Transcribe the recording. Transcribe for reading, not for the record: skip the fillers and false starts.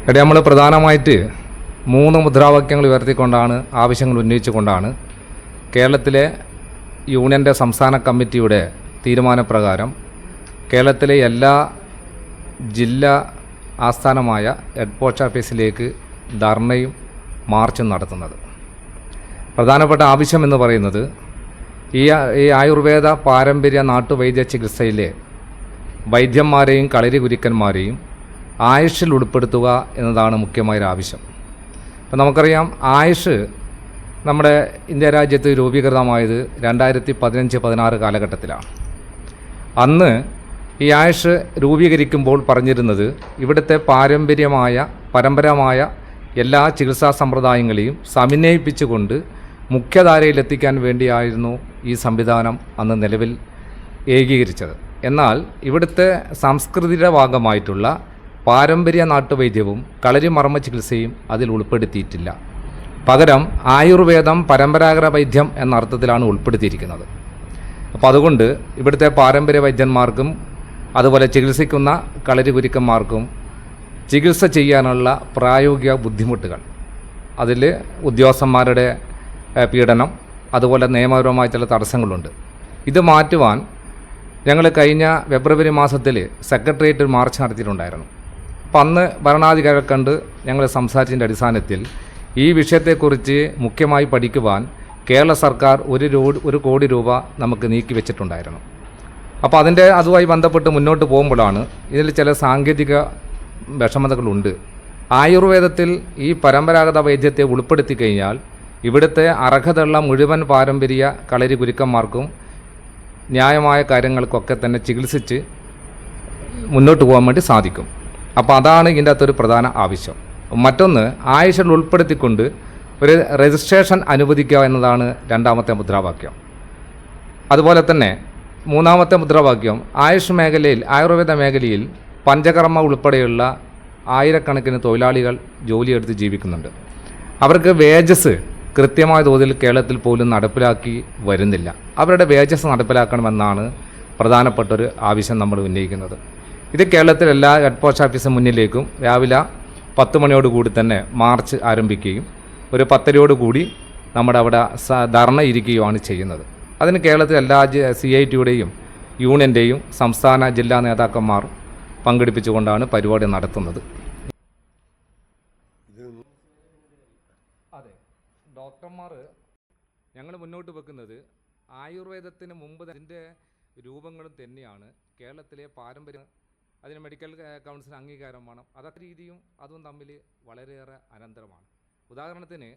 ഇവിടെ നമ്മൾ പ്രധാനമായിട്ട് 3 മുദ്രാവാക്യങ്ങൾ ഉയർത്തിക്കൊണ്ടാണ് ആവശ്യങ്ങൾ ഉന്നയിച്ചുകൊണ്ടാണ് കേരളത്തിലെ യൂണിയൻ്റെ സംസ്ഥാന കമ്മിറ്റിയുടെ തീരുമാനപ്രകാരം കേരളത്തിലെ എല്ലാ ജില്ലാ ആസ്ഥാനമായ ഹെഡ് പോസ്റ്റ് ഓഫീസിലേക്ക് ധർണയും മാർച്ചും നടത്തുന്നത്. പ്രധാനപ്പെട്ട ആവശ്യമെന്ന് പറയുന്നത് ഈ ആയുർവേദ പാരമ്പര്യ നാട്ടുവൈദ്യ ചികിത്സയിലെ വൈദ്യന്മാരെയും കളരി കുരുക്കന്മാരെയും ആയുഷിൽ ഉൾപ്പെടുത്തുക എന്നതാണ് മുഖ്യമായൊരു ആവശ്യം. അപ്പം നമുക്കറിയാം, ആയുഷ് നമ്മുടെ ഇന്ത്യ രാജ്യത്ത് രൂപീകൃതമായത് 2015-16 കാലഘട്ടത്തിലാണ്. അന്ന് ഈ ആയുഷ് രൂപീകരിക്കുമ്പോൾ പറഞ്ഞിരുന്നത് ഇവിടുത്തെ പരമ്പരാമായ എല്ലാ ചികിത്സാ സമ്പ്രദായങ്ങളെയും സമന്വയിപ്പിച്ചുകൊണ്ട് മുഖ്യധാരയിലെത്തിക്കാൻ വേണ്ടിയായിരുന്നു ഈ സംവിധാനം അന്ന് നിലവിൽ ഏകീകരിച്ചത്. എന്നാൽ ഇവിടുത്തെ സംസ്കൃതിയുടെ ഭാഗമായിട്ടുള്ള പാരമ്പര്യ നാട്ടുവൈദ്യവും കളരിമർമ്മ ചികിത്സയും അതിൽ ഉൾപ്പെടുത്തിയിട്ടില്ല. പകരം ആയുർവേദം പരമ്പരാഗത വൈദ്യം എന്ന അർത്ഥത്തിലാണ് ഉൾപ്പെടുത്തിയിരിക്കുന്നത്. അപ്പോൾ അതുകൊണ്ട് ഇവിടുത്തെ പാരമ്പര്യ വൈദ്യന്മാർക്കും അതുപോലെ ചികിത്സിക്കുന്ന കളരി കുരുക്കന്മാർക്കും ചികിത്സ ചെയ്യാനുള്ള പ്രായോഗിക ബുദ്ധിമുട്ടുകൾ, അതിൽ ഉദ്യോഗസ്ഥന്മാരുടെ പീഡനം, അതുപോലെ നിയമപരമായ ചില തടസ്സങ്ങളുണ്ട്. ഇത് മാറ്റുവാൻ ഞങ്ങൾ കഴിഞ്ഞ ഫെബ്രുവരി മാസത്തിൽ സെക്രട്ടേറിയറ്റ് മാർച്ച് നടത്തിയിട്ടുണ്ടായിരുന്നു. അപ്പം അന്ന് ഭരണാധികാരികളെ കണ്ട് ഞങ്ങൾ സംസാരിച്ചതിൻ്റെ അടിസ്ഥാനത്തിൽ ഈ വിഷയത്തെക്കുറിച്ച് മുഖ്യമായി പഠിക്കുവാൻ കേരള സർക്കാർ 1 കോടി രൂപ നമുക്ക് നീക്കി വെച്ചിട്ടുണ്ടായിരുന്നു. അപ്പോൾ അതുമായി ബന്ധപ്പെട്ട് മുന്നോട്ട് പോകുമ്പോഴാണ് ഇതിൽ ചില സാങ്കേതിക വിഷമതകളുണ്ട്. ആയുർവേദത്തിൽ ഈ പരമ്പരാഗത വൈദ്യത്തെ ഉൾപ്പെടുത്തി കഴിഞ്ഞാൽ ഇവിടുത്തെ അർഹതയുള്ള മുഴുവൻ പാരമ്പര്യ കളരി കുരുക്കന്മാർക്കും ന്യായമായ കാര്യങ്ങൾക്കൊക്കെ തന്നെ ചികിത്സിച്ച് മുന്നോട്ട് പോകാൻ വേണ്ടി സാധിക്കും. അപ്പോൾ അതാണ് ഇതിൻ്റെ അകത്തൊരു പ്രധാന ആവശ്യം. മറ്റൊന്ന്, ആയുഷിൽ ഉൾപ്പെടുത്തിക്കൊണ്ട് ഒരു രജിസ്ട്രേഷൻ അനുവദിക്കുക എന്നതാണ് 2ാമത്തെ മുദ്രാവാക്യം. അതുപോലെ തന്നെ 3ാമത്തെ മുദ്രാവാക്യം, ആയുർവേദ മേഖലയിൽ പഞ്ചകർമ്മ ഉൾപ്പെടെയുള്ള ആയിരക്കണക്കിന് തൊഴിലാളികൾ ജോലിയെടുത്ത് ജീവിക്കുന്നുണ്ട്. അവർക്ക് വേജസ് കൃത്യമായ തോതിൽ കേരളത്തിൽ പോലും നടപ്പിലാക്കി വരുന്നില്ല. അവരുടെ വേജസ് നടപ്പിലാക്കണമെന്നാണ് പ്രധാനപ്പെട്ടൊരു ആവശ്യം നമ്മൾ ഉന്നയിക്കുന്നത്. ഇത് കേരളത്തിൽ എല്ലാ ഹെഡ് പോസ്റ്റ് ഓഫീസിന് മുന്നിലേക്കും രാവിലെ 10 മണിയോടുകൂടി തന്നെ മാർച്ച് ആരംഭിക്കുകയും ഒരു 10:30 നമ്മുടെ അവിടെ ധർണ ഇരിക്കുകയുമാണ് ചെയ്യുന്നത്. അതിന് കേരളത്തിൽ എല്ലാ CITയുടെയും യൂണിയൻ്റെയും സംസ്ഥാന ജില്ലാ നേതാക്കന്മാർ പങ്കെടുപ്പിച്ചുകൊണ്ടാണ് പരിപാടി നടത്തുന്നത്. അതെ, ഡോക്ടർമാർ ഞങ്ങൾ മുന്നോട്ട് വെക്കുന്നത് ആയുർവേദത്തിന് മുമ്പ് അതിൻ്റെ രൂപങ്ങളും തന്നെയാണ് കേരളത്തിലെ പാരമ്പര്യം. അതിന് മെഡിക്കൽ കൗൺസിൽ അംഗീകാരം വേണം. അതൊക്കെ രീതിയും അതും തമ്മിൽ വളരെയേറെ അനന്തരമാണ്. ഉദാഹരണത്തിന്